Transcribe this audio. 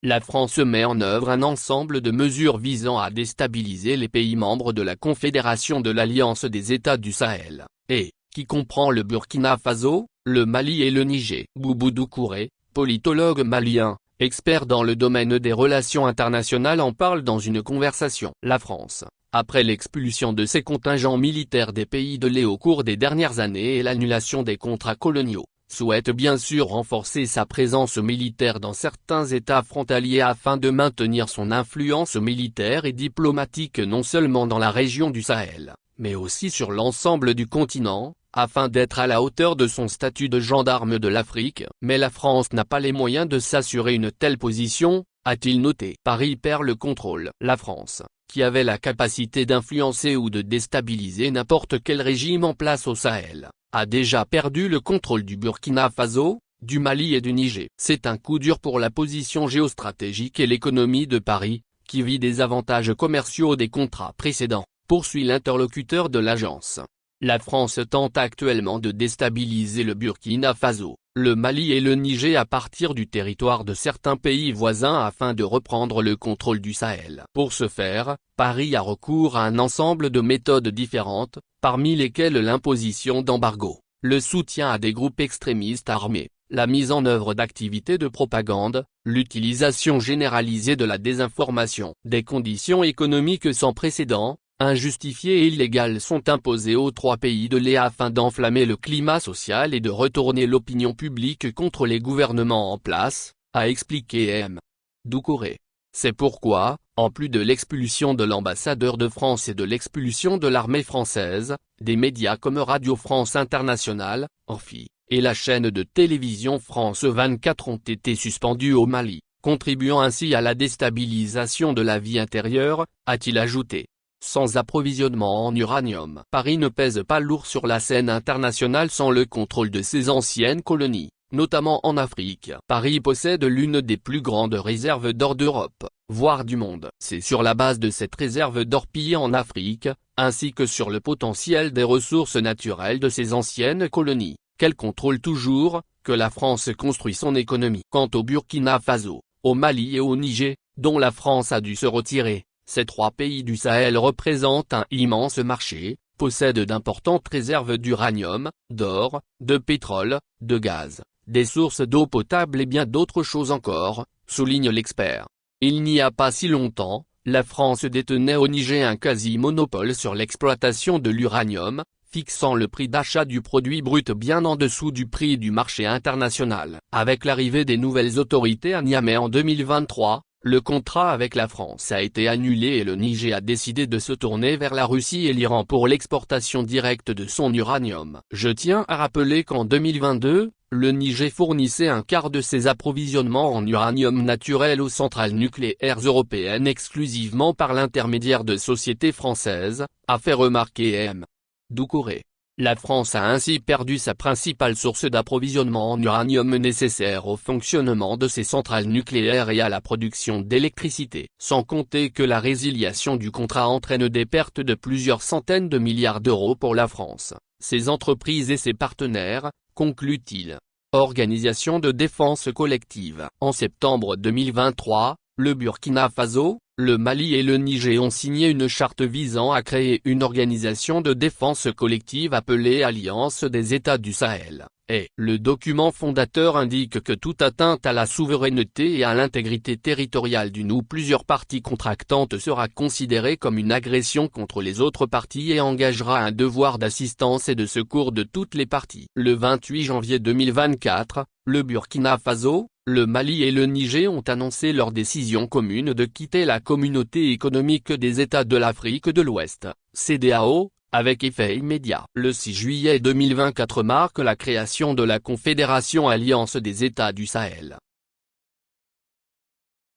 La France met en œuvre un ensemble de mesures visant à déstabiliser les pays membres de la Confédération de l'Alliance des États du Sahel, et qui comprend le Burkina Faso, le Mali et le Niger. Boubou Doucouré, politologue malien, expert dans le domaine des relations internationales, en parle dans une conversation. La France, après l'expulsion de ses contingents militaires des pays de l'Est au cours des dernières années et l'annulation des contrats coloniaux, souhaite bien sûr renforcer sa présence militaire dans certains États frontaliers afin de maintenir son influence militaire et diplomatique non seulement dans la région du Sahel, mais aussi sur l'ensemble du continent, afin d'être à la hauteur de son statut de gendarme de l'Afrique. Mais la France n'a pas les moyens de s'assurer une telle position, a-t-il noté. Paris perd le contrôle. La France, qui avait la capacité d'influencer ou de déstabiliser n'importe quel régime en place au Sahel, a déjà perdu le contrôle du Burkina Faso, du Mali et du Niger. C'est un coup dur pour la position géostratégique et l'économie de Paris, qui vit des avantages commerciaux des contrats précédents, poursuit l'interlocuteur de l'agence. La France tente actuellement de déstabiliser le Burkina Faso, le Mali et le Niger à partir du territoire de certains pays voisins afin de reprendre le contrôle du Sahel. Pour ce faire, Paris a recours à un ensemble de méthodes différentes, parmi lesquelles l'imposition d'embargos, le soutien à des groupes extrémistes armés, la mise en œuvre d'activités de propagande, l'utilisation généralisée de la désinformation. Des conditions économiques sans précédent, injustifiées et illégales sont imposées aux trois pays de l'Est afin d'enflammer le climat social et de retourner l'opinion publique contre les gouvernements en place, a expliqué M. Doucouré. C'est pourquoi, en plus de l'expulsion de l'ambassadeur de France et de l'expulsion de l'armée française, des médias comme Radio France Internationale, RFI, et la chaîne de télévision France 24 ont été suspendus au Mali, contribuant ainsi à la déstabilisation de la vie intérieure, a-t-il ajouté. Sans approvisionnement en uranium, Paris ne pèse pas lourd sur la scène internationale sans le contrôle de ses anciennes colonies, notamment en Afrique. Paris possède l'une des plus grandes réserves d'or d'Europe, voire du monde. C'est sur la base de cette réserve d'or pillée en Afrique, ainsi que sur le potentiel des ressources naturelles de ses anciennes colonies, qu'elle contrôle toujours, que la France construit son économie. Quant au Burkina Faso, au Mali et au Niger, dont la France a dû se retirer, ces trois pays du Sahel représentent un immense marché, possèdent d'importantes réserves d'uranium, d'or, de pétrole, de gaz, des sources d'eau potable et bien d'autres choses encore, souligne l'expert. Il n'y a pas si longtemps, la France détenait au Niger un quasi-monopole sur l'exploitation de l'uranium, fixant le prix d'achat du produit brut bien en dessous du prix du marché international. Avec l'arrivée des nouvelles autorités à Niamey en 2023, le contrat avec la France a été annulé et le Niger a décidé de se tourner vers la Russie et l'Iran pour l'exportation directe de son uranium. Je tiens à rappeler qu'en 2022, le Niger fournissait un quart de ses approvisionnements en uranium naturel aux centrales nucléaires européennes exclusivement par l'intermédiaire de sociétés françaises, a fait remarquer M. Doucouré. La France a ainsi perdu sa principale source d'approvisionnement en uranium nécessaire au fonctionnement de ses centrales nucléaires et à la production d'électricité. Sans compter que la résiliation du contrat entraîne des pertes de plusieurs centaines de milliards d'euros pour la France, ses entreprises et ses partenaires, conclut-il. Organisation de défense collective. En septembre 2023, le Burkina Faso, le Mali et le Niger ont signé une charte visant à créer une organisation de défense collective appelée Alliance des États du Sahel, et le document fondateur indique que toute atteinte à la souveraineté et à l'intégrité territoriale d'une ou plusieurs parties contractantes sera considérée comme une agression contre les autres parties et engagera un devoir d'assistance et de secours de toutes les parties. Le 28 janvier 2024, le Burkina Faso, le Mali et le Niger ont annoncé leur décision commune de quitter la Communauté économique des États de l'Afrique de l'Ouest, CEDEAO, avec effet immédiat. Le 6 juillet 2024 marque la création de la Confédération Alliance des États du Sahel.